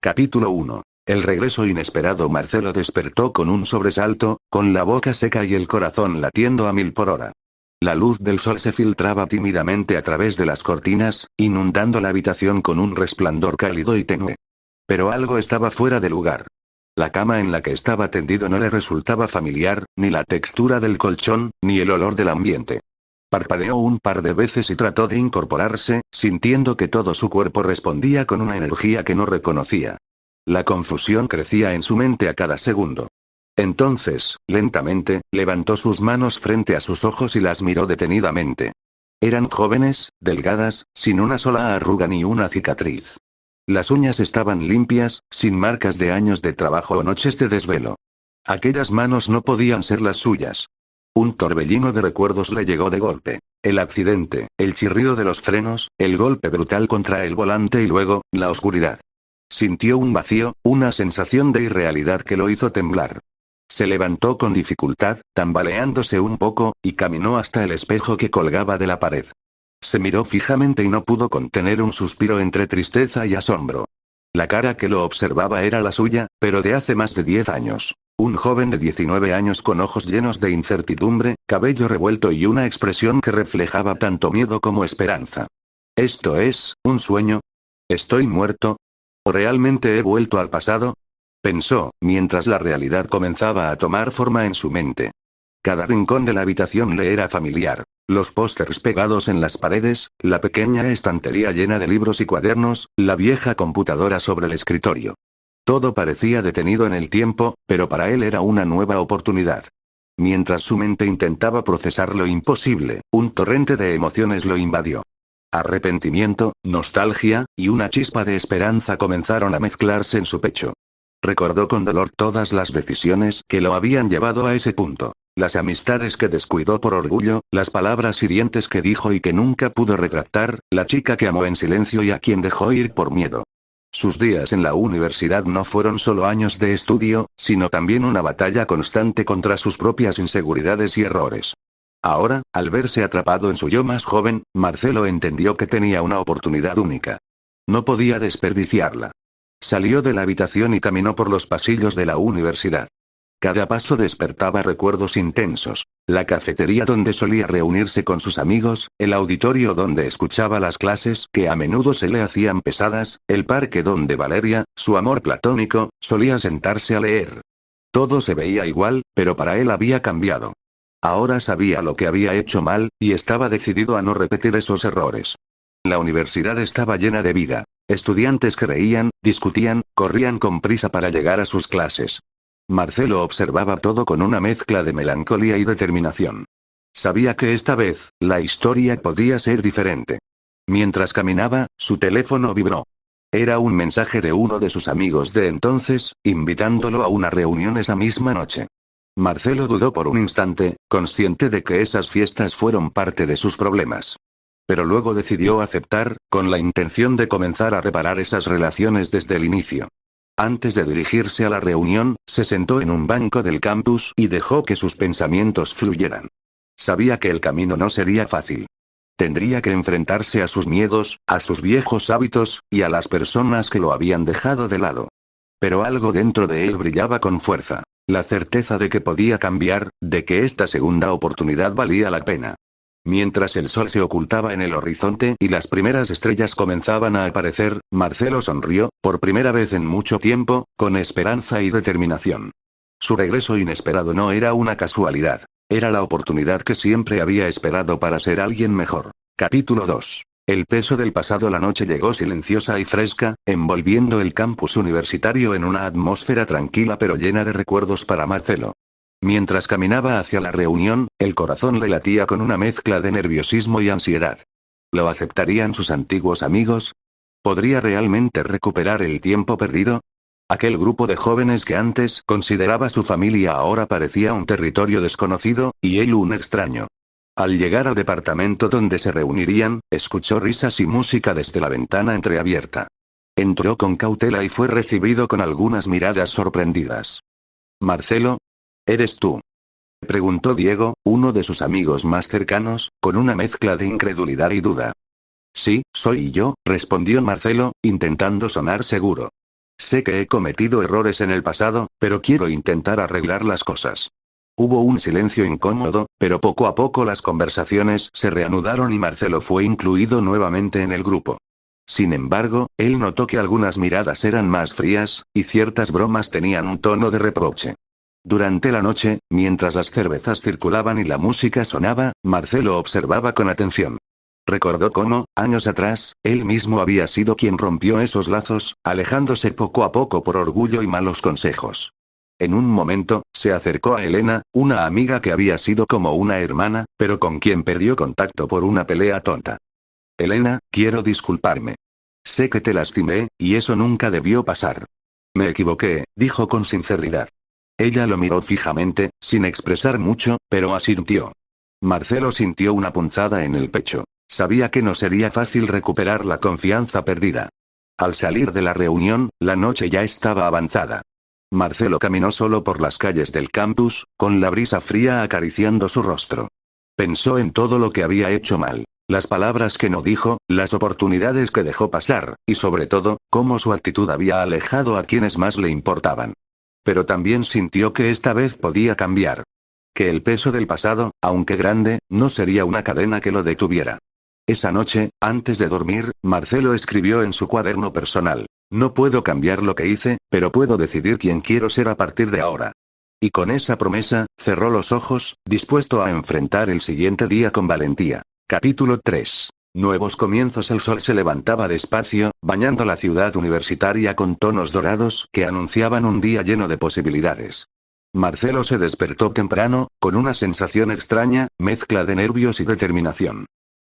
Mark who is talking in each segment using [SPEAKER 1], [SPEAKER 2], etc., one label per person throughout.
[SPEAKER 1] Capítulo 1. El regreso inesperado. Marcelo despertó con un sobresalto, con la boca seca y el corazón latiendo a 1000 por hora. La luz del sol se filtraba tímidamente a través de las cortinas, inundando la habitación con un resplandor cálido y tenue. Pero algo estaba fuera de lugar. La cama en la que estaba tendido no le resultaba familiar, ni la textura del colchón, ni el olor del ambiente. Parpadeó un par de veces y trató de incorporarse, sintiendo que todo su cuerpo respondía con una energía que no reconocía. La confusión crecía en su mente a cada segundo. Entonces, lentamente, levantó sus manos frente a sus ojos y las miró detenidamente. Eran jóvenes, delgadas, sin una sola arruga ni una cicatriz. Las uñas estaban limpias, sin marcas de años de trabajo o noches de desvelo. Aquellas manos no podían ser las suyas. Un torbellino de recuerdos le llegó de golpe. El accidente, el chirrido de los frenos, el golpe brutal contra el volante y luego, la oscuridad. Sintió un vacío, una sensación de irrealidad que lo hizo temblar. Se levantó con dificultad, tambaleándose un poco, y caminó hasta el espejo que colgaba de la pared. Se miró fijamente y no pudo contener un suspiro entre tristeza y asombro. La cara que lo observaba era la suya, pero de hace más de 10 años. Un joven de 19 años con ojos llenos de incertidumbre, cabello revuelto y una expresión que reflejaba tanto miedo como esperanza. ¿Esto es un sueño? ¿Estoy muerto? ¿O realmente he vuelto al pasado? Pensó, mientras la realidad comenzaba a tomar forma en su mente. Cada rincón de la habitación le era familiar. Los pósters pegados en las paredes, la pequeña estantería llena de libros y cuadernos, la vieja computadora sobre el escritorio. Todo parecía detenido en el tiempo, pero para él era una nueva oportunidad. Mientras su mente intentaba procesar lo imposible, un torrente de emociones lo invadió. Arrepentimiento, nostalgia, y una chispa de esperanza comenzaron a mezclarse en su pecho. Recordó con dolor todas las decisiones que lo habían llevado a ese punto. Las amistades que descuidó por orgullo, las palabras hirientes que dijo y que nunca pudo retractar, la chica que amó en silencio y a quien dejó ir por miedo. Sus días en la universidad no fueron solo años de estudio, sino también una batalla constante contra sus propias inseguridades y errores. Ahora, al verse atrapado en su yo más joven, Marcelo entendió que tenía una oportunidad única. No podía desperdiciarla. Salió de la habitación y caminó por los pasillos de la universidad. Cada paso despertaba recuerdos intensos. La cafetería donde solía reunirse con sus amigos, el auditorio donde escuchaba las clases que a menudo se le hacían pesadas, el parque donde Valeria, su amor platónico, solía sentarse a leer. Todo se veía igual, pero para él había cambiado. Ahora sabía lo que había hecho mal, y estaba decidido a no repetir esos errores. La universidad estaba llena de vida. Estudiantes que reían, discutían, corrían con prisa para llegar a sus clases. Marcelo observaba todo con una mezcla de melancolía y determinación. Sabía que esta vez, la historia podía ser diferente. Mientras caminaba, su teléfono vibró. Era un mensaje de uno de sus amigos de entonces, invitándolo a una reunión esa misma noche. Marcelo dudó por un instante, consciente de que esas fiestas fueron parte de sus problemas. Pero luego decidió aceptar, con la intención de comenzar a reparar esas relaciones desde el inicio. Antes de dirigirse a la reunión, se sentó en un banco del campus y dejó que sus pensamientos fluyeran. Sabía que el camino no sería fácil. Tendría que enfrentarse a sus miedos, a sus viejos hábitos, y a las personas que lo habían dejado de lado. Pero algo dentro de él brillaba con fuerza. La certeza de que podía cambiar, de que esta segunda oportunidad valía la pena. Mientras el sol se ocultaba en el horizonte y las primeras estrellas comenzaban a aparecer, Marcelo sonrió, por primera vez en mucho tiempo, con esperanza y determinación. Su regreso inesperado no era una casualidad. Era la oportunidad que siempre había esperado para ser alguien mejor. Capítulo 2. El peso del pasado. La noche llegó silenciosa y fresca, envolviendo el campus universitario en una atmósfera tranquila pero llena de recuerdos para Marcelo. Mientras caminaba hacia la reunión, el corazón le latía con una mezcla de nerviosismo y ansiedad. ¿Lo aceptarían sus antiguos amigos? ¿Podría realmente recuperar el tiempo perdido? Aquel grupo de jóvenes que antes consideraba su familia ahora parecía un territorio desconocido, y él un extraño. Al llegar al departamento donde se reunirían, escuchó risas y música desde la ventana entreabierta. Entró con cautela y fue recibido con algunas miradas sorprendidas. «Marcelo, ¿eres tú?», preguntó Diego, uno de sus amigos más cercanos, con una mezcla de incredulidad y duda. «Sí, soy yo», respondió Marcelo, intentando sonar seguro. Sé que he cometido errores en el pasado, pero quiero intentar arreglar las cosas. Hubo un silencio incómodo, pero poco a poco las conversaciones se reanudaron y Marcelo fue incluido nuevamente en el grupo. Sin embargo, él notó que algunas miradas eran más frías, y ciertas bromas tenían un tono de reproche. Durante la noche, mientras las cervezas circulaban y la música sonaba, Marcelo observaba con atención. Recordó cómo, años atrás, él mismo había sido quien rompió esos lazos, alejándose poco a poco por orgullo y malos consejos. En un momento, se acercó a Elena, una amiga que había sido como una hermana, pero con quien perdió contacto por una pelea tonta. Elena, quiero disculparme. Sé que te lastimé, y eso nunca debió pasar. Me equivoqué, dijo con sinceridad. Ella lo miró fijamente, sin expresar mucho, pero asintió. Marcelo sintió una punzada en el pecho. Sabía que no sería fácil recuperar la confianza perdida. Al salir de la reunión, la noche ya estaba avanzada. Marcelo caminó solo por las calles del campus, con la brisa fría acariciando su rostro. Pensó en todo lo que había hecho mal, las palabras que no dijo, las oportunidades que dejó pasar, y sobre todo, cómo su actitud había alejado a quienes más le importaban. Pero también sintió que esta vez podía cambiar. Que el peso del pasado, aunque grande, no sería una cadena que lo detuviera. Esa noche, antes de dormir, Marcelo escribió en su cuaderno personal. No puedo cambiar lo que hice, pero puedo decidir quién quiero ser a partir de ahora. Y con esa promesa, cerró los ojos, dispuesto a enfrentar el siguiente día con valentía. Capítulo 3. Nuevos comienzos. El sol se levantaba despacio, bañando la ciudad universitaria con tonos dorados que anunciaban un día lleno de posibilidades. Marcelo se despertó temprano, con una sensación extraña, mezcla de nervios y determinación.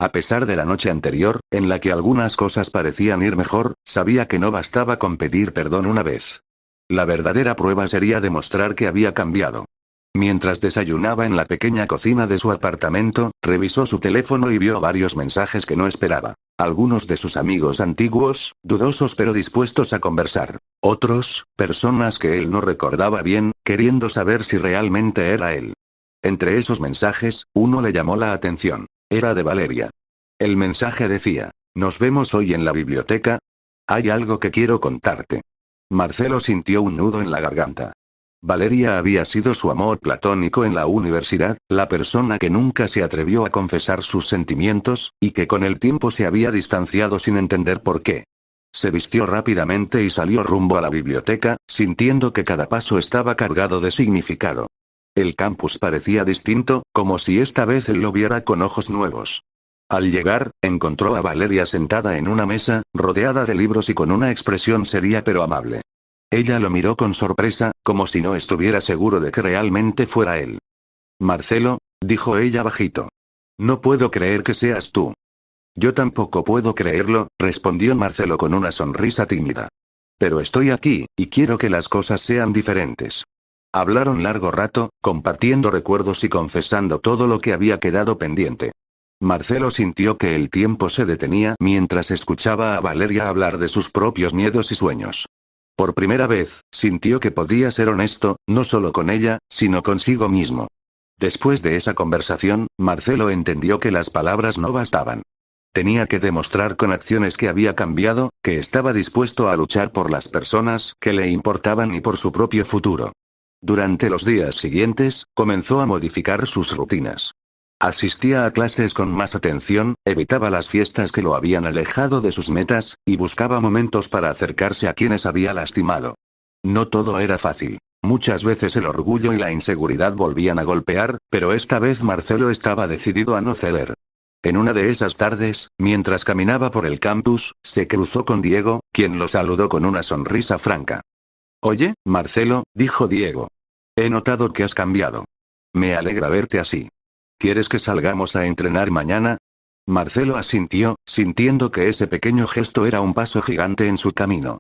[SPEAKER 1] A pesar de la noche anterior, en la que algunas cosas parecían ir mejor, sabía que no bastaba con pedir perdón una vez. La verdadera prueba sería demostrar que había cambiado. Mientras desayunaba en la pequeña cocina de su apartamento, revisó su teléfono y vio varios mensajes que no esperaba. Algunos de sus amigos antiguos, dudosos pero dispuestos a conversar. Otros, personas que él no recordaba bien, queriendo saber si realmente era él. Entre esos mensajes, uno le llamó la atención. Era de Valeria. El mensaje decía: «Nos vemos hoy en la biblioteca. Hay algo que quiero contarte». Marcelo sintió un nudo en la garganta. Valeria había sido su amor platónico en la universidad, la persona que nunca se atrevió a confesar sus sentimientos, y que con el tiempo se había distanciado sin entender por qué. Se vistió rápidamente y salió rumbo a la biblioteca, sintiendo que cada paso estaba cargado de significado. El campus parecía distinto, como si esta vez él lo viera con ojos nuevos. Al llegar, encontró a Valeria sentada en una mesa, rodeada de libros y con una expresión seria pero amable. Ella lo miró con sorpresa, como si no estuviera seguro de que realmente fuera él. «Marcelo», dijo ella bajito. «No puedo creer que seas tú». «Yo tampoco puedo creerlo», respondió Marcelo con una sonrisa tímida. «Pero estoy aquí, y quiero que las cosas sean diferentes». Hablaron largo rato, compartiendo recuerdos y confesando todo lo que había quedado pendiente. Marcelo sintió que el tiempo se detenía mientras escuchaba a Valeria hablar de sus propios miedos y sueños. Por primera vez, sintió que podía ser honesto, no solo con ella, sino consigo mismo. Después de esa conversación, Marcelo entendió que las palabras no bastaban. Tenía que demostrar con acciones que había cambiado, que estaba dispuesto a luchar por las personas que le importaban y por su propio futuro. Durante los días siguientes, comenzó a modificar sus rutinas. Asistía a clases con más atención, evitaba las fiestas que lo habían alejado de sus metas, y buscaba momentos para acercarse a quienes había lastimado. No todo era fácil. Muchas veces el orgullo y la inseguridad volvían a golpear, pero esta vez Marcelo estaba decidido a no ceder. En una de esas tardes, mientras caminaba por el campus, se cruzó con Diego, quien lo saludó con una sonrisa franca. «Oye, Marcelo», dijo Diego. «He notado que has cambiado. Me alegra verte así. ¿Quieres que salgamos a entrenar mañana?» Marcelo asintió, sintiendo que ese pequeño gesto era un paso gigante en su camino.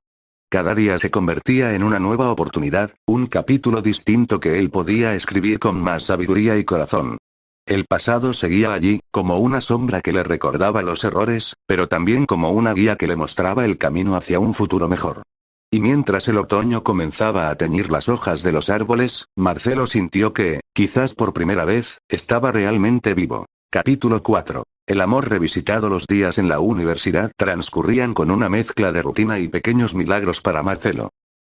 [SPEAKER 1] Cada día se convertía en una nueva oportunidad, un capítulo distinto que él podía escribir con más sabiduría y corazón. El pasado seguía allí, como una sombra que le recordaba los errores, pero también como una guía que le mostraba el camino hacia un futuro mejor. Y mientras el otoño comenzaba a teñir las hojas de los árboles, Marcelo sintió que, quizás por primera vez, estaba realmente vivo. Capítulo 4. El amor revisitado. Los días en la universidad transcurrían con una mezcla de rutina y pequeños milagros para Marcelo.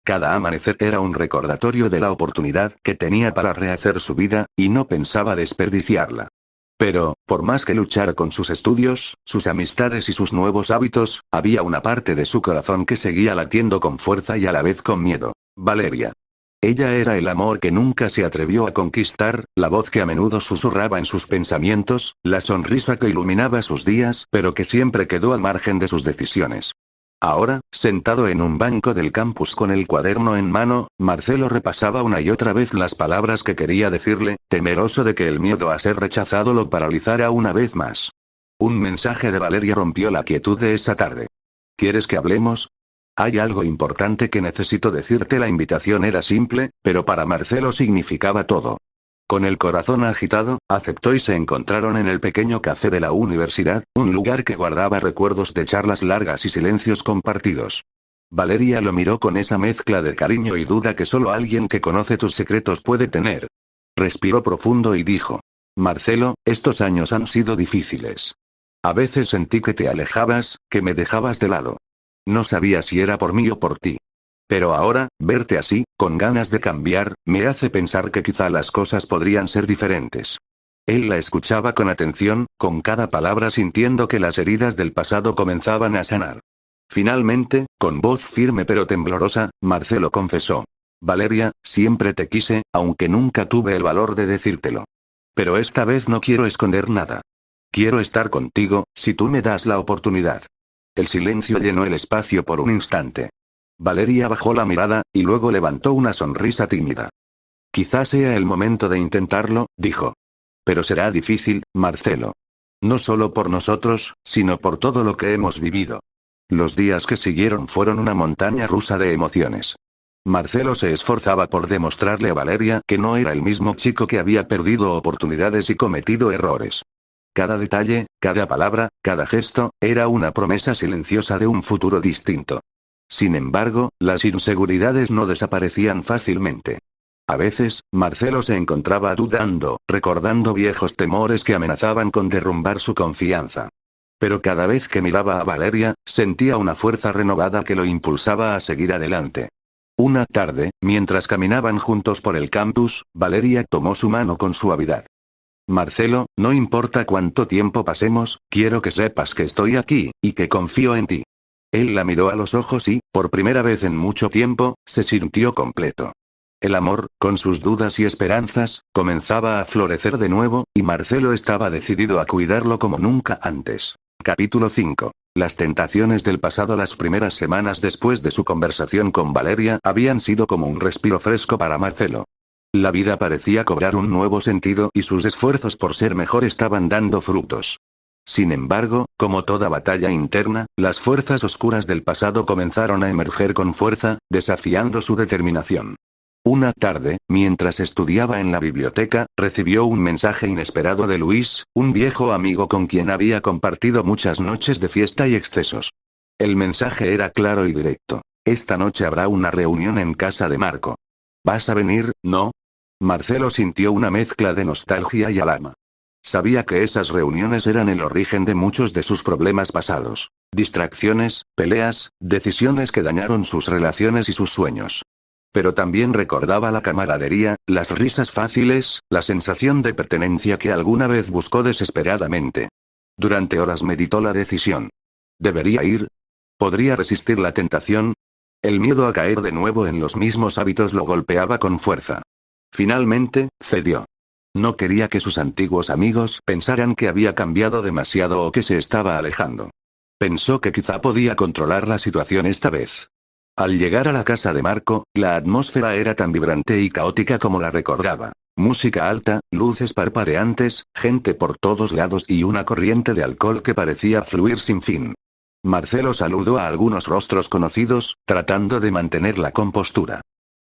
[SPEAKER 1] Cada amanecer era un recordatorio de la oportunidad que tenía para rehacer su vida, y no pensaba desperdiciarla. Pero, por más que luchara con sus estudios, sus amistades y sus nuevos hábitos, había una parte de su corazón que seguía latiendo con fuerza y a la vez con miedo. Valeria. Ella era el amor que nunca se atrevió a conquistar, la voz que a menudo susurraba en sus pensamientos, la sonrisa que iluminaba sus días, pero que siempre quedó al margen de sus decisiones. Ahora, sentado en un banco del campus con el cuaderno en mano, Marcelo repasaba una y otra vez las palabras que quería decirle, temeroso de que el miedo a ser rechazado lo paralizara una vez más. Un mensaje de Valeria rompió la quietud de esa tarde. ¿Quieres que hablemos? Hay algo importante que necesito decirte. La invitación era simple, pero para Marcelo significaba todo. Con el corazón agitado, aceptó y se encontraron en el pequeño café de la universidad, un lugar que guardaba recuerdos de charlas largas y silencios compartidos. Valeria lo miró con esa mezcla de cariño y duda que solo alguien que conoce tus secretos puede tener. Respiró profundo y dijo: Marcelo, estos años han sido difíciles. A veces sentí que te alejabas, que me dejabas de lado. No sabía si era por mí o por ti. Pero ahora, verte así, con ganas de cambiar, me hace pensar que quizá las cosas podrían ser diferentes. Él la escuchaba con atención, con cada palabra sintiendo que las heridas del pasado comenzaban a sanar. Finalmente, con voz firme pero temblorosa, Marcelo confesó: Valeria, siempre te quise, aunque nunca tuve el valor de decírtelo. Pero esta vez no quiero esconder nada. Quiero estar contigo, si tú me das la oportunidad. El silencio llenó el espacio por un instante. Valeria bajó la mirada, y luego levantó una sonrisa tímida. Quizás sea el momento de intentarlo, dijo. Pero será difícil, Marcelo. No solo por nosotros, sino por todo lo que hemos vivido. Los días que siguieron fueron una montaña rusa de emociones. Marcelo se esforzaba por demostrarle a Valeria que no era el mismo chico que había perdido oportunidades y cometido errores. Cada detalle, cada palabra, cada gesto, era una promesa silenciosa de un futuro distinto. Sin embargo, las inseguridades no desaparecían fácilmente. A veces, Marcelo se encontraba dudando, recordando viejos temores que amenazaban con derrumbar su confianza. Pero cada vez que miraba a Valeria, sentía una fuerza renovada que lo impulsaba a seguir adelante. Una tarde, mientras caminaban juntos por el campus, Valeria tomó su mano con suavidad. Marcelo, no importa cuánto tiempo pasemos, quiero que sepas que estoy aquí, y que confío en ti. Él la miró a los ojos y, por primera vez en mucho tiempo, se sintió completo. El amor, con sus dudas y esperanzas, comenzaba a florecer de nuevo, y Marcelo estaba decidido a cuidarlo como nunca antes. Capítulo 5. Las tentaciones del pasado. Las primeras semanas después de su conversación con Valeria habían sido como un respiro fresco para Marcelo. La vida parecía cobrar un nuevo sentido y sus esfuerzos por ser mejor estaban dando frutos. Sin embargo, como toda batalla interna, las fuerzas oscuras del pasado comenzaron a emerger con fuerza, desafiando su determinación. Una tarde, mientras estudiaba en la biblioteca, recibió un mensaje inesperado de Luis, un viejo amigo con quien había compartido muchas noches de fiesta y excesos. El mensaje era claro y directo. Esta noche habrá una reunión en casa de Marco. ¿Vas a venir, no? Marcelo sintió una mezcla de nostalgia y alarma. Sabía que esas reuniones eran el origen de muchos de sus problemas pasados. Distracciones, peleas, decisiones que dañaron sus relaciones y sus sueños. Pero también recordaba la camaradería, las risas fáciles, la sensación de pertenencia que alguna vez buscó desesperadamente. Durante horas meditó la decisión. ¿Debería ir? ¿Podría resistir la tentación? El miedo a caer de nuevo en los mismos hábitos lo golpeaba con fuerza. Finalmente, cedió. No quería que sus antiguos amigos pensaran que había cambiado demasiado o que se estaba alejando. Pensó que quizá podía controlar la situación esta vez. Al llegar a la casa de Marco, la atmósfera era tan vibrante y caótica como la recordaba. Música alta, luces parpadeantes, gente por todos lados y una corriente de alcohol que parecía fluir sin fin. Marcelo saludó a algunos rostros conocidos, tratando de mantener la compostura.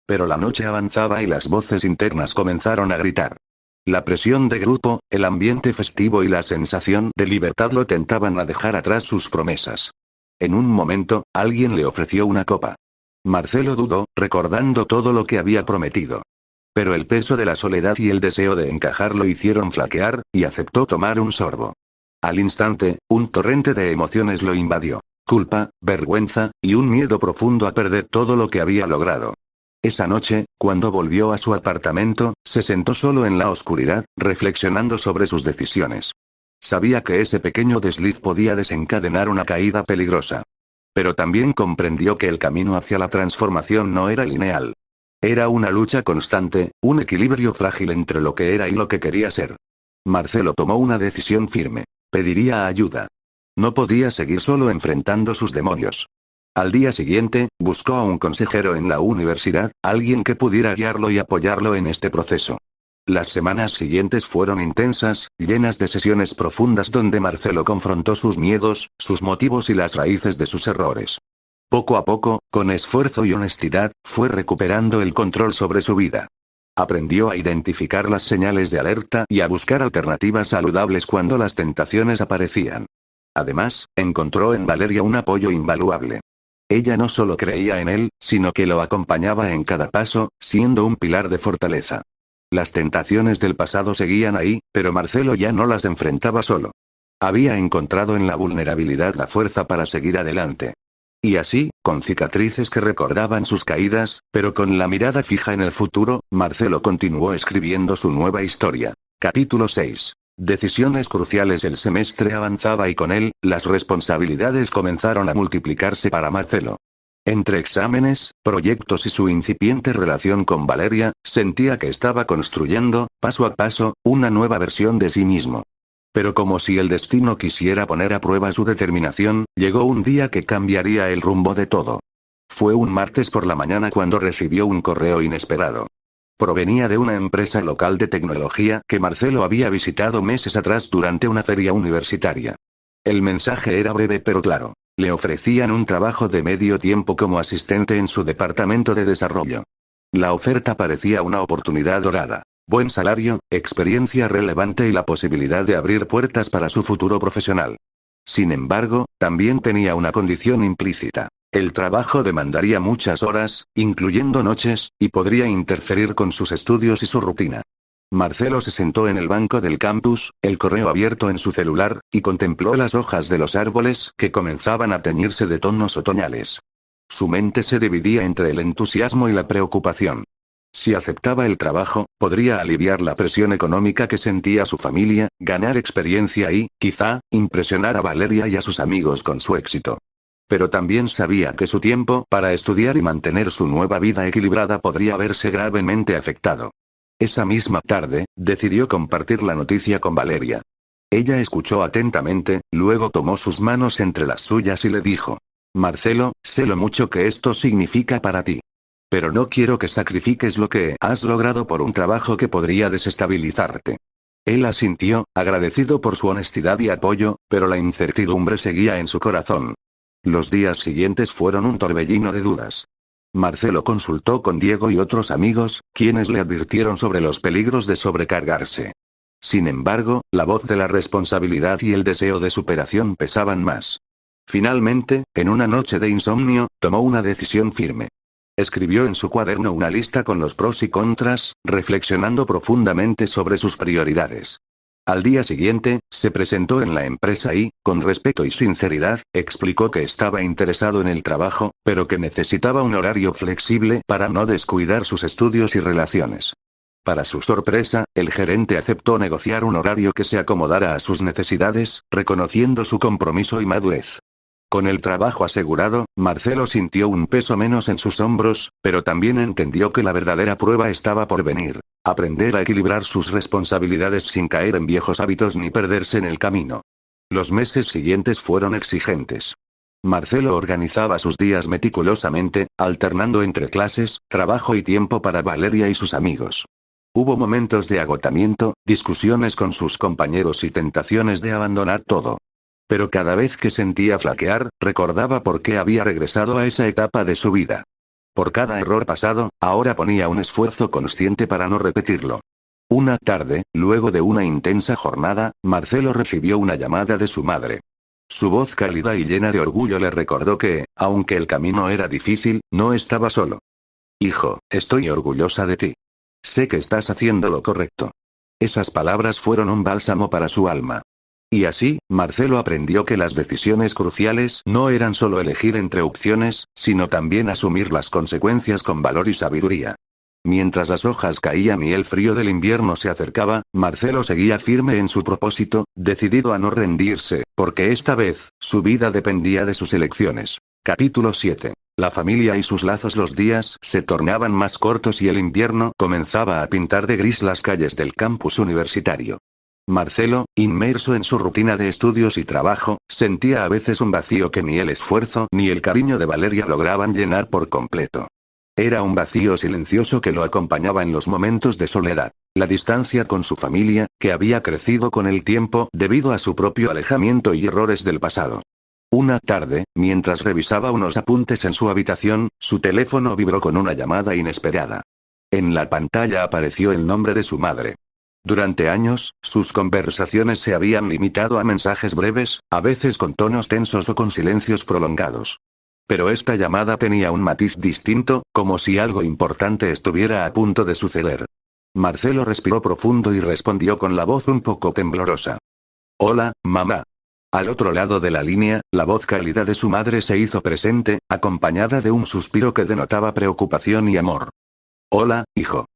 [SPEAKER 1] Pero la noche avanzaba y las voces internas comenzaron a gritar. La presión de grupo, el ambiente festivo y la sensación de libertad lo tentaban a dejar atrás sus promesas. En un momento, alguien le ofreció una copa. Marcelo dudó, recordando todo lo que había prometido. Pero el peso de la soledad y el deseo de encajar lo hicieron flaquear, y aceptó tomar un sorbo. Al instante, un torrente de emociones lo invadió. culpa, vergüenza, y un miedo profundo a perder todo lo que había logrado. Esa noche, cuando volvió a su apartamento, se sentó solo en la oscuridad, reflexionando sobre sus decisiones. Sabía que ese pequeño desliz podía desencadenar una caída peligrosa. Pero también comprendió que el camino hacia la transformación no era lineal. Era una lucha constante, un equilibrio frágil entre lo que era y lo que quería ser. Marcelo tomó una decisión firme. Pediría ayuda. No podía seguir solo enfrentando sus demonios. Al día siguiente, buscó a un consejero en la universidad, alguien que pudiera guiarlo y apoyarlo en este proceso. Las semanas siguientes fueron intensas, llenas de sesiones profundas donde Marcelo confrontó sus miedos, sus motivos y las raíces de sus errores. Poco a poco, con esfuerzo y honestidad, fue recuperando el control sobre su vida. Aprendió a identificar las señales de alerta y a buscar alternativas saludables cuando las tentaciones aparecían. Además, encontró en Valeria un apoyo invaluable. Ella no solo creía en él, sino que lo acompañaba en cada paso, siendo un pilar de fortaleza. Las tentaciones del pasado seguían ahí, pero Marcelo ya no las enfrentaba solo. Había encontrado en la vulnerabilidad la fuerza para seguir adelante. Y así, con cicatrices que recordaban sus caídas, pero con la mirada fija en el futuro, Marcelo continuó escribiendo su nueva historia. Capítulo 6. Decisiones cruciales. El semestre avanzaba y con él, las responsabilidades comenzaron a multiplicarse para Marcelo. Entre exámenes, proyectos y su incipiente relación con Valeria, sentía que estaba construyendo, paso a paso, una nueva versión de sí mismo. Pero como si el destino quisiera poner a prueba su determinación, llegó un día que cambiaría el rumbo de todo. Fue un martes por la mañana cuando recibió un correo inesperado. Provenía de una empresa local de tecnología que Marcelo había visitado meses atrás durante una feria universitaria. El mensaje era breve pero claro. Le ofrecían un trabajo de medio tiempo como asistente en su departamento de desarrollo. La oferta parecía una oportunidad dorada. Buen salario, experiencia relevante y la posibilidad de abrir puertas para su futuro profesional. Sin embargo, también tenía una condición implícita. El trabajo demandaría muchas horas, incluyendo noches, y podría interferir con sus estudios y su rutina. Marcelo se sentó en el banco del campus, el correo abierto en su celular, y contempló las hojas de los árboles que comenzaban a teñirse de tonos otoñales. Su mente se dividía entre el entusiasmo y la preocupación. Si aceptaba el trabajo, podría aliviar la presión económica que sentía su familia, ganar experiencia y, quizá, impresionar a Valeria y a sus amigos con su éxito. Pero también sabía que su tiempo para estudiar y mantener su nueva vida equilibrada podría verse gravemente afectado. Esa misma tarde, decidió compartir la noticia con Valeria. Ella escuchó atentamente, luego tomó sus manos entre las suyas y le dijo: Marcelo, sé lo mucho que esto significa para ti. Pero no quiero que sacrifiques lo que has logrado por un trabajo que podría desestabilizarte. Él asintió, agradecido por su honestidad y apoyo, pero la incertidumbre seguía en su corazón. Los días siguientes fueron un torbellino de dudas. Marcelo consultó con Diego y otros amigos, quienes le advirtieron sobre los peligros de sobrecargarse. Sin embargo, la voz de la responsabilidad y el deseo de superación pesaban más. Finalmente, en una noche de insomnio, tomó una decisión firme. Escribió en su cuaderno una lista con los pros y contras, reflexionando profundamente sobre sus prioridades. Al día siguiente, se presentó en la empresa y, con respeto y sinceridad, explicó que estaba interesado en el trabajo, pero que necesitaba un horario flexible para no descuidar sus estudios y relaciones. Para su sorpresa, el gerente aceptó negociar un horario que se acomodara a sus necesidades, reconociendo su compromiso y madurez. Con el trabajo asegurado, Marcelo sintió un peso menos en sus hombros, pero también entendió que la verdadera prueba estaba por venir: aprender a equilibrar sus responsabilidades sin caer en viejos hábitos ni perderse en el camino. Los meses siguientes fueron exigentes. Marcelo organizaba sus días meticulosamente, alternando entre clases, trabajo y tiempo para Valeria y sus amigos. Hubo momentos de agotamiento, discusiones con sus compañeros y tentaciones de abandonar todo. Pero cada vez que sentía flaquear, recordaba por qué había regresado a esa etapa de su vida. Por cada error pasado, ahora ponía un esfuerzo consciente para no repetirlo. Una tarde, luego de una intensa jornada, Marcelo recibió una llamada de su madre. Su voz cálida y llena de orgullo le recordó que, aunque el camino era difícil, no estaba solo. Hijo, estoy orgullosa de ti. Sé que estás haciendo lo correcto. Esas palabras fueron un bálsamo para su alma. Y así, Marcelo aprendió que las decisiones cruciales no eran solo elegir entre opciones, sino también asumir las consecuencias con valor y sabiduría. Mientras las hojas caían y el frío del invierno se acercaba, Marcelo seguía firme en su propósito, decidido a no rendirse, porque esta vez, su vida dependía de sus elecciones. Capítulo 7. La familia y sus lazos. Los días se tornaban más cortos y el invierno comenzaba a pintar de gris las calles del campus universitario. Marcelo, inmerso en su rutina de estudios y trabajo, sentía a veces un vacío que ni el esfuerzo ni el cariño de Valeria lograban llenar por completo. Era un vacío silencioso que lo acompañaba en los momentos de soledad. La distancia con su familia, que había crecido con el tiempo debido a su propio alejamiento y errores del pasado. Una tarde, mientras revisaba unos apuntes en su habitación, su teléfono vibró con una llamada inesperada. En la pantalla apareció el nombre de su madre. Durante años, sus conversaciones se habían limitado a mensajes breves, a veces con tonos tensos o con silencios prolongados. Pero esta llamada tenía un matiz distinto, como si algo importante estuviera a punto de suceder. Marcelo respiró profundo y respondió con la voz un poco temblorosa. «Hola, mamá». Al otro lado de la línea, la voz cálida de su madre se hizo presente, acompañada de un suspiro que denotaba preocupación y amor. «Hola, hijo.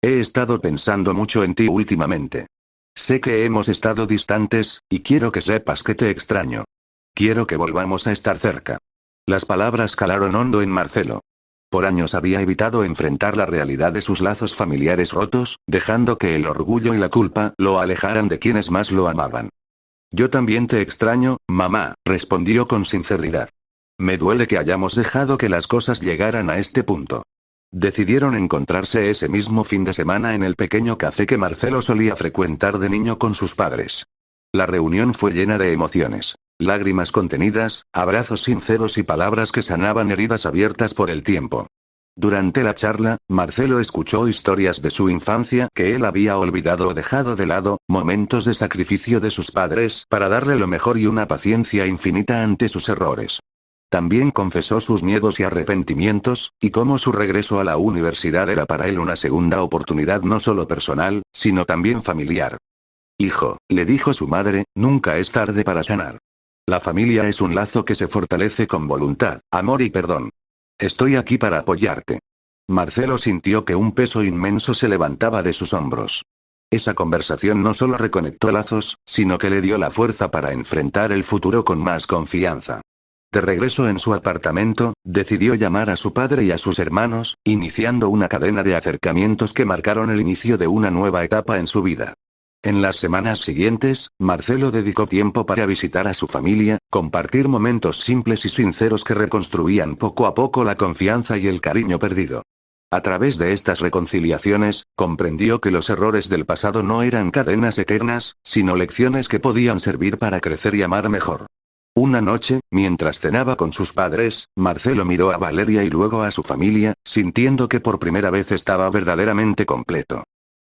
[SPEAKER 1] He estado pensando mucho en ti últimamente. Sé que hemos estado distantes, y quiero que sepas que te extraño. Quiero que volvamos a estar cerca». Las palabras calaron hondo en Marcelo. Por años había evitado enfrentar la realidad de sus lazos familiares rotos, dejando que el orgullo y la culpa lo alejaran de quienes más lo amaban. «Yo también te extraño, mamá», respondió con sinceridad. «Me duele que hayamos dejado que las cosas llegaran a este punto». Decidieron encontrarse ese mismo fin de semana en el pequeño café que Marcelo solía frecuentar de niño con sus padres. La reunión fue llena de emociones. Lágrimas contenidas, abrazos sinceros y palabras que sanaban heridas abiertas por el tiempo. Durante la charla, Marcelo escuchó historias de su infancia que él había olvidado o dejado de lado, momentos de sacrificio de sus padres para darle lo mejor y una paciencia infinita ante sus errores. También confesó sus miedos y arrepentimientos, y cómo su regreso a la universidad era para él una segunda oportunidad no solo personal, sino también familiar. «Hijo», le dijo su madre, «nunca es tarde para sanar. La familia es un lazo que se fortalece con voluntad, amor y perdón. Estoy aquí para apoyarte». Marcelo sintió que un peso inmenso se levantaba de sus hombros. Esa conversación no solo reconectó lazos, sino que le dio la fuerza para enfrentar el futuro con más confianza. De regreso en su apartamento, decidió llamar a su padre y a sus hermanos, iniciando una cadena de acercamientos que marcaron el inicio de una nueva etapa en su vida. En las semanas siguientes, Marcelo dedicó tiempo para visitar a su familia, compartir momentos simples y sinceros que reconstruían poco a poco la confianza y el cariño perdido. A través de estas reconciliaciones, comprendió que los errores del pasado no eran cadenas eternas, sino lecciones que podían servir para crecer y amar mejor. Una noche, mientras cenaba con sus padres, Marcelo miró a Valeria y luego a su familia, sintiendo que por primera vez estaba verdaderamente completo.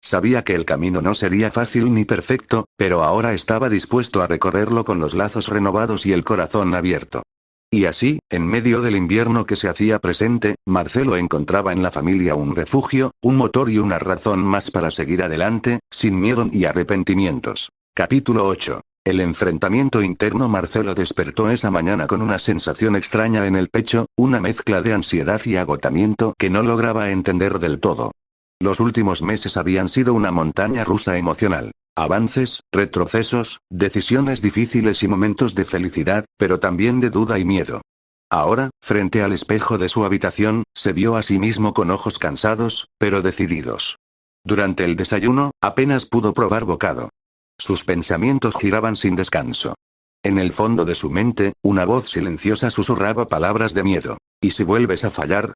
[SPEAKER 1] Sabía que el camino no sería fácil ni perfecto, pero ahora estaba dispuesto a recorrerlo con los lazos renovados y el corazón abierto. Y así, en medio del invierno que se hacía presente, Marcelo encontraba en la familia un refugio, un motor y una razón más para seguir adelante, sin miedo ni arrepentimientos. Capítulo 8. El enfrentamiento interno. Marcelo despertó esa mañana con una sensación extraña en el pecho, una mezcla de ansiedad y agotamiento que no lograba entender del todo. Los últimos meses habían sido una montaña rusa emocional. Avances, retrocesos, decisiones difíciles y momentos de felicidad, pero también de duda y miedo. Ahora, frente al espejo de su habitación, se vio a sí mismo con ojos cansados, pero decididos. Durante el desayuno, apenas pudo probar bocado. Sus pensamientos giraban sin descanso. En el fondo de su mente, una voz silenciosa susurraba palabras de miedo. ¿Y si vuelves a fallar?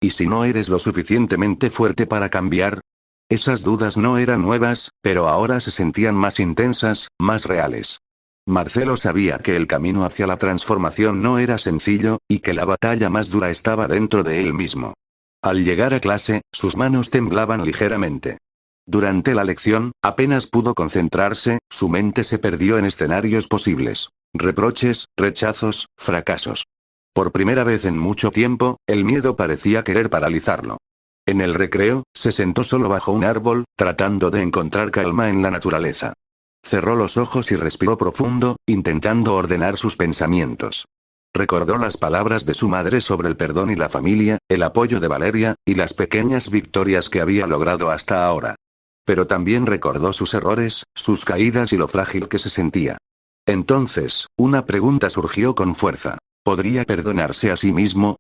[SPEAKER 1] ¿Y si no eres lo suficientemente fuerte para cambiar? Esas dudas no eran nuevas, pero ahora se sentían más intensas, más reales. Marcelo sabía que el camino hacia la transformación no era sencillo, y que la batalla más dura estaba dentro de él mismo. Al llegar a clase, sus manos temblaban ligeramente. Durante la lección, apenas pudo concentrarse, su mente se perdió en escenarios posibles. Reproches, rechazos, fracasos. Por primera vez en mucho tiempo, el miedo parecía querer paralizarlo. En el recreo, se sentó solo bajo un árbol, tratando de encontrar calma en la naturaleza. Cerró los ojos y respiró profundo, intentando ordenar sus pensamientos. Recordó las palabras de su madre sobre el perdón y la familia, el apoyo de Valeria, y las pequeñas victorias que había logrado hasta ahora. Pero también recordó sus errores, sus caídas y lo frágil que se sentía. Entonces, una pregunta surgió con fuerza. ¿Podría perdonarse a sí mismo?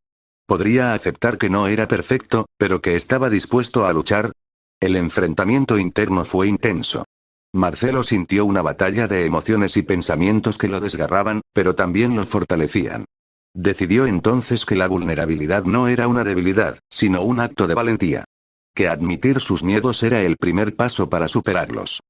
[SPEAKER 1] ¿Podría aceptar que no era perfecto, pero que estaba dispuesto a luchar? El enfrentamiento interno fue intenso. Marcelo sintió una batalla de emociones y pensamientos que lo desgarraban, pero también lo fortalecían. Decidió entonces que la vulnerabilidad no era una debilidad, sino un acto de valentía. Que admitir sus miedos era el primer paso para superarlos.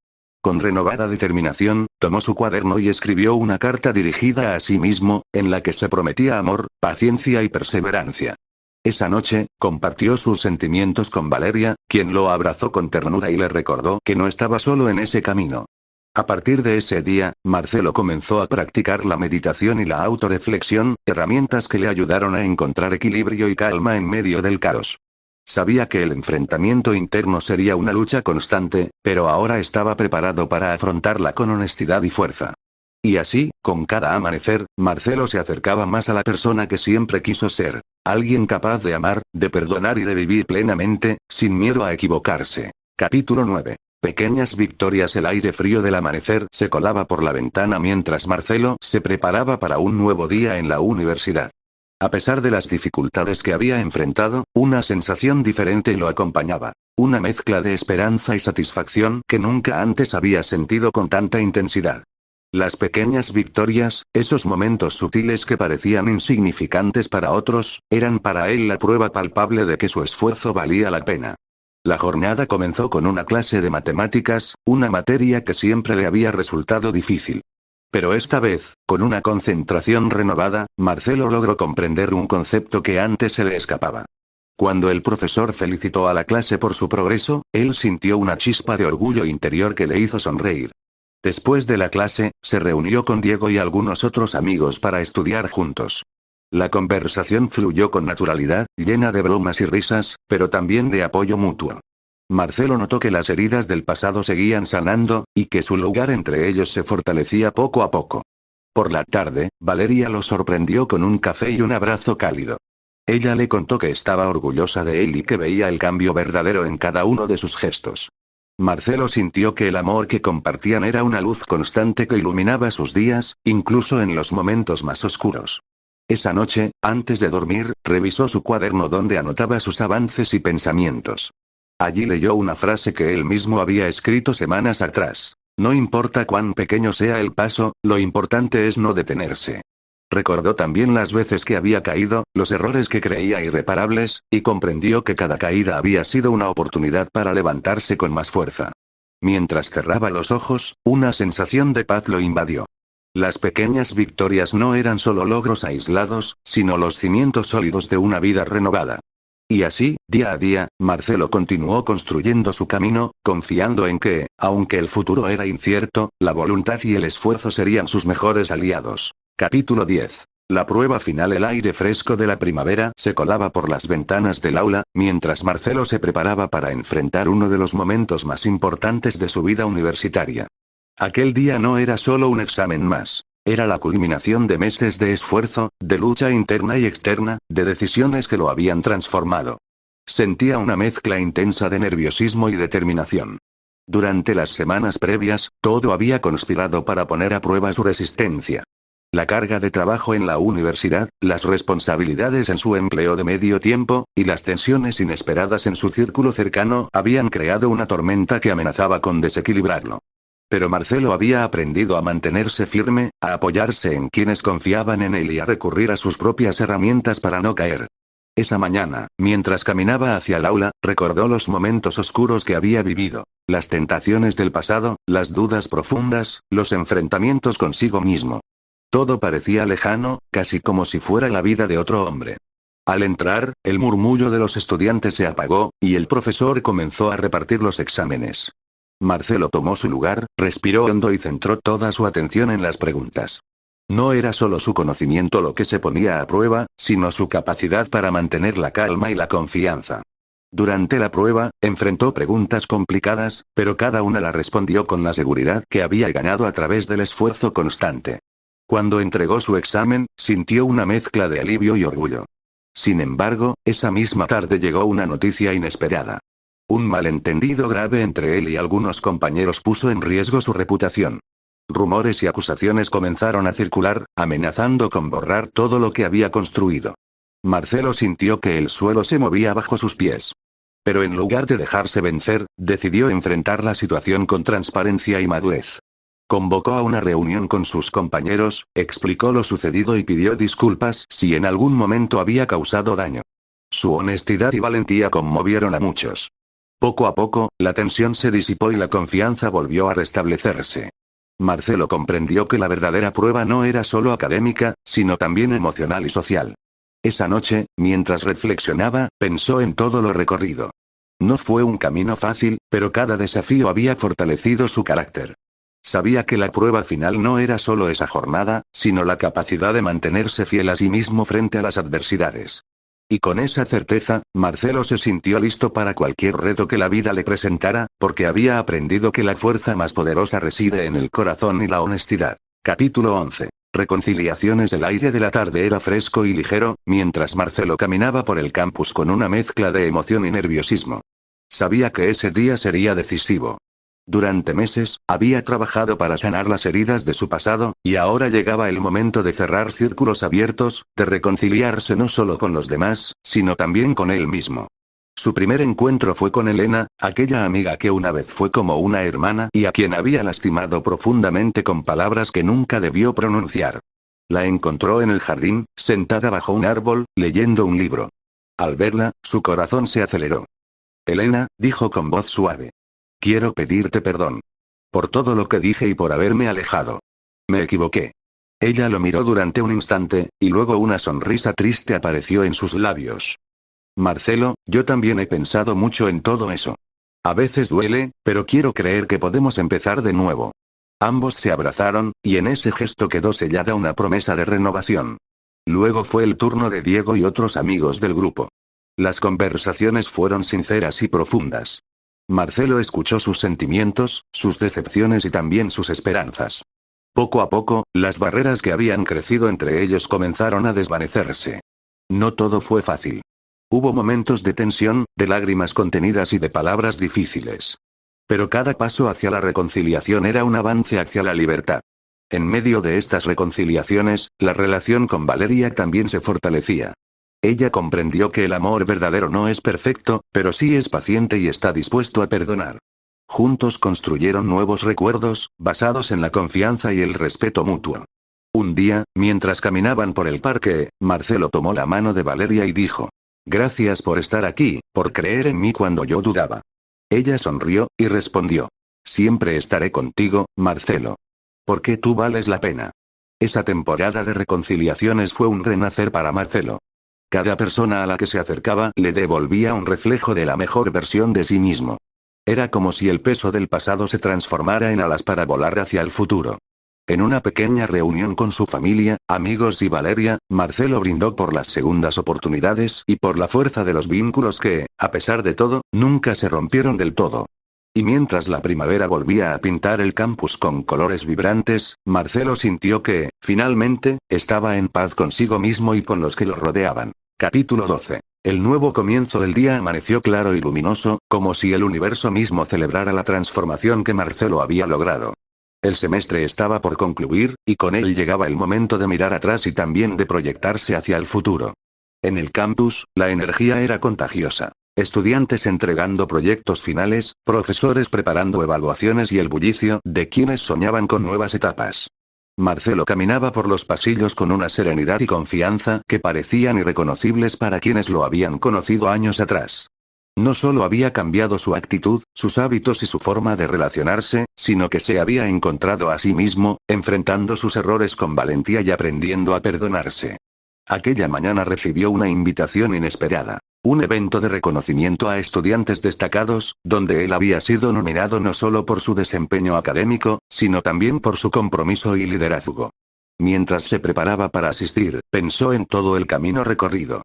[SPEAKER 1] Con renovada determinación, tomó su cuaderno y escribió una carta dirigida a sí mismo, en la que se prometía amor, paciencia y perseverancia. Esa noche, compartió sus sentimientos con Valeria, quien lo abrazó con ternura y le recordó que no estaba solo en ese camino. A partir de ese día, Marcelo comenzó a practicar la meditación y la autorreflexión, herramientas que le ayudaron a encontrar equilibrio y calma en medio del caos. Sabía que el enfrentamiento interno sería una lucha constante, pero ahora estaba preparado para afrontarla con honestidad y fuerza. Y así, con cada amanecer, Marcelo se acercaba más a la persona que siempre quiso ser. Alguien capaz de amar, de perdonar y de vivir plenamente, sin miedo a equivocarse. Capítulo 9. Pequeñas victorias. El aire frío del amanecer se colaba por la ventana mientras Marcelo se preparaba para un nuevo día en la universidad. A pesar de las dificultades que había enfrentado, una sensación diferente lo acompañaba. Una mezcla de esperanza y satisfacción que nunca antes había sentido con tanta intensidad. Las pequeñas victorias, esos momentos sutiles que parecían insignificantes para otros, eran para él la prueba palpable de que su esfuerzo valía la pena. La jornada comenzó con una clase de matemáticas, una materia que siempre le había resultado difícil. Pero esta vez, con una concentración renovada, Marcelo logró comprender un concepto que antes se le escapaba. Cuando el profesor felicitó a la clase por su progreso, él sintió una chispa de orgullo interior que le hizo sonreír. Después de la clase, se reunió con Diego y algunos otros amigos para estudiar juntos. La conversación fluyó con naturalidad, llena de bromas y risas, pero también de apoyo mutuo. Marcelo notó que las heridas del pasado seguían sanando, y que su lugar entre ellos se fortalecía poco a poco. Por la tarde, Valeria lo sorprendió con un café y un abrazo cálido. Ella le contó que estaba orgullosa de él y que veía el cambio verdadero en cada uno de sus gestos. Marcelo sintió que el amor que compartían era una luz constante que iluminaba sus días, incluso en los momentos más oscuros. Esa noche, antes de dormir, revisó su cuaderno donde anotaba sus avances y pensamientos. Allí leyó una frase que él mismo había escrito semanas atrás. No importa cuán pequeño sea el paso, lo importante es no detenerse. Recordó también las veces que había caído, los errores que creía irreparables, y comprendió que cada caída había sido una oportunidad para levantarse con más fuerza. Mientras cerraba los ojos, una sensación de paz lo invadió. Las pequeñas victorias no eran solo logros aislados, sino los cimientos sólidos de una vida renovada. Y así, día a día, Marcelo continuó construyendo su camino, confiando en que, aunque el futuro era incierto, la voluntad y el esfuerzo serían sus mejores aliados. Capítulo 10. La prueba final. El aire fresco de la primavera se colaba por las ventanas del aula, mientras Marcelo se preparaba para enfrentar uno de los momentos más importantes de su vida universitaria. Aquel día no era solo un examen más. Era la culminación de meses de esfuerzo, de lucha interna y externa, de decisiones que lo habían transformado. Sentía una mezcla intensa de nerviosismo y determinación. Durante las semanas previas, todo había conspirado para poner a prueba su resistencia. La carga de trabajo en la universidad, las responsabilidades en su empleo de medio tiempo, y las tensiones inesperadas en su círculo cercano habían creado una tormenta que amenazaba con desequilibrarlo. Pero Marcelo había aprendido a mantenerse firme, a apoyarse en quienes confiaban en él y a recurrir a sus propias herramientas para no caer. Esa mañana, mientras caminaba hacia el aula, recordó los momentos oscuros que había vivido, las tentaciones del pasado, las dudas profundas, los enfrentamientos consigo mismo. Todo parecía lejano, casi como si fuera la vida de otro hombre. Al entrar, el murmullo de los estudiantes se apagó, y el profesor comenzó a repartir los exámenes. Marcelo tomó su lugar, respiró hondo y centró toda su atención en las preguntas. No era solo su conocimiento lo que se ponía a prueba, sino su capacidad para mantener la calma y la confianza. Durante la prueba, enfrentó preguntas complicadas, pero cada una la respondió con la seguridad que había ganado a través del esfuerzo constante. Cuando entregó su examen, sintió una mezcla de alivio y orgullo. Sin embargo, esa misma tarde llegó una noticia inesperada. Un malentendido grave entre él y algunos compañeros puso en riesgo su reputación. Rumores y acusaciones comenzaron a circular, amenazando con borrar todo lo que había construido. Marcelo sintió que el suelo se movía bajo sus pies. Pero en lugar de dejarse vencer, decidió enfrentar la situación con transparencia y madurez. Convocó a una reunión con sus compañeros, explicó lo sucedido y pidió disculpas si en algún momento había causado daño. Su honestidad y valentía conmovieron a muchos. Poco a poco, la tensión se disipó y la confianza volvió a restablecerse. Marcelo comprendió que la verdadera prueba no era solo académica, sino también emocional y social. Esa noche, mientras reflexionaba, pensó en todo lo recorrido. No fue un camino fácil, pero cada desafío había fortalecido su carácter. Sabía que la prueba final no era solo esa jornada, sino la capacidad de mantenerse fiel a sí mismo frente a las adversidades. Y con esa certeza, Marcelo se sintió listo para cualquier reto que la vida le presentara, porque había aprendido que la fuerza más poderosa reside en el corazón y la honestidad. Capítulo 11. Reconciliaciones. El aire de la tarde era fresco y ligero, mientras Marcelo caminaba por el campus con una mezcla de emoción y nerviosismo. Sabía que ese día sería decisivo. Durante meses, había trabajado para sanar las heridas de su pasado, y ahora llegaba el momento de cerrar círculos abiertos, de reconciliarse no solo con los demás, sino también con él mismo. Su primer encuentro fue con Elena, aquella amiga que una vez fue como una hermana y a quien había lastimado profundamente con palabras que nunca debió pronunciar. La encontró en el jardín, sentada bajo un árbol, leyendo un libro. Al verla, su corazón se aceleró. Elena, dijo con voz suave. Quiero pedirte perdón. Por todo lo que dije y por haberme alejado. Me equivoqué. Ella lo miró durante un instante, y luego una sonrisa triste apareció en sus labios. Marcelo, yo también he pensado mucho en todo eso. A veces duele, pero quiero creer que podemos empezar de nuevo. Ambos se abrazaron, y en ese gesto quedó sellada una promesa de renovación. Luego fue el turno de Diego y otros amigos del grupo. Las conversaciones fueron sinceras y profundas. Marcelo escuchó sus sentimientos, sus decepciones y también sus esperanzas. Poco a poco, las barreras que habían crecido entre ellos comenzaron a desvanecerse. No todo fue fácil. Hubo momentos de tensión, de lágrimas contenidas y de palabras difíciles. Pero cada paso hacia la reconciliación era un avance hacia la libertad. En medio de estas reconciliaciones, la relación con Valeria también se fortalecía. Ella comprendió que el amor verdadero no es perfecto, pero sí es paciente y está dispuesto a perdonar. Juntos construyeron nuevos recuerdos, basados en la confianza y el respeto mutuo. Un día, mientras caminaban por el parque, Marcelo tomó la mano de Valeria y dijo: Gracias por estar aquí, por creer en mí cuando yo dudaba. Ella sonrió, y respondió: Siempre estaré contigo, Marcelo. Porque tú vales la pena. Esa temporada de reconciliaciones fue un renacer para Marcelo. Cada persona a la que se acercaba le devolvía un reflejo de la mejor versión de sí mismo. Era como si el peso del pasado se transformara en alas para volar hacia el futuro. En una pequeña reunión con su familia, amigos y Valeria, Marcelo brindó por las segundas oportunidades y por la fuerza de los vínculos que, a pesar de todo, nunca se rompieron del todo. Y mientras la primavera volvía a pintar el campus con colores vibrantes, Marcelo sintió que, finalmente, estaba en paz consigo mismo y con los que lo rodeaban. Capítulo 12. El nuevo comienzo del día amaneció claro y luminoso, como si el universo mismo celebrara la transformación que Marcelo había logrado. El semestre estaba por concluir, y con él llegaba el momento de mirar atrás y también de proyectarse hacia el futuro. En el campus, la energía era contagiosa. Estudiantes entregando proyectos finales, profesores preparando evaluaciones y el bullicio de quienes soñaban con nuevas etapas. Marcelo caminaba por los pasillos con una serenidad y confianza que parecían irreconocibles para quienes lo habían conocido años atrás. No solo había cambiado su actitud, sus hábitos y su forma de relacionarse, sino que se había encontrado a sí mismo, enfrentando sus errores con valentía y aprendiendo a perdonarse. Aquella mañana recibió una invitación inesperada. Un evento de reconocimiento a estudiantes destacados, donde él había sido nominado no solo por su desempeño académico, sino también por su compromiso y liderazgo. Mientras se preparaba para asistir, pensó en todo el camino recorrido.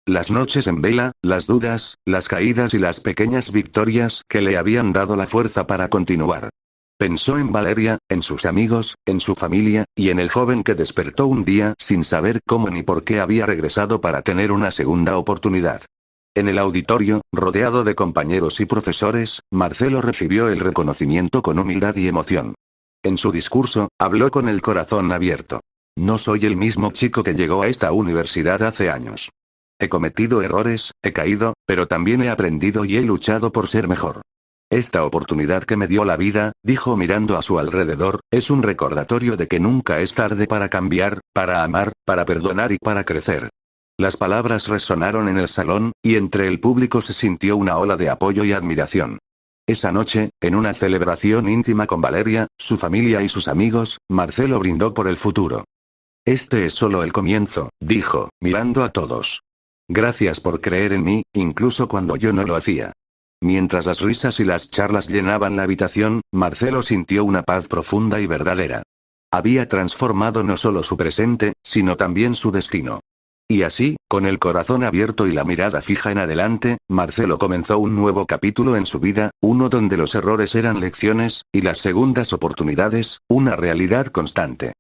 [SPEAKER 1] Las noches en vela, las dudas, las caídas y las pequeñas victorias que le habían dado la fuerza para continuar. Pensó en Valeria, en sus amigos, en su familia, y en el joven que despertó un día sin saber cómo ni por qué había regresado para tener una segunda oportunidad. En el auditorio, rodeado de compañeros y profesores, Marcelo recibió el reconocimiento con humildad y emoción. En su discurso, habló con el corazón abierto. No soy el mismo chico que llegó a esta universidad hace años. He cometido errores, he caído, pero también he aprendido y he luchado por ser mejor. Esta oportunidad que me dio la vida, dijo mirando a su alrededor, es un recordatorio de que nunca es tarde para cambiar, para amar, para perdonar y para crecer. Las palabras resonaron en el salón, y entre el público se sintió una ola de apoyo y admiración. Esa noche, en una celebración íntima con Valeria, su familia y sus amigos, Marcelo brindó por el futuro. Este es solo el comienzo, dijo, mirando a todos. Gracias por creer en mí, incluso cuando yo no lo hacía. Mientras las risas y las charlas llenaban la habitación, Marcelo sintió una paz profunda y verdadera. Había transformado no solo su presente, sino también su destino. Y así, con el corazón abierto y la mirada fija en adelante, Marcelo comenzó un nuevo capítulo en su vida, uno donde los errores eran lecciones, y las segundas oportunidades, una realidad constante.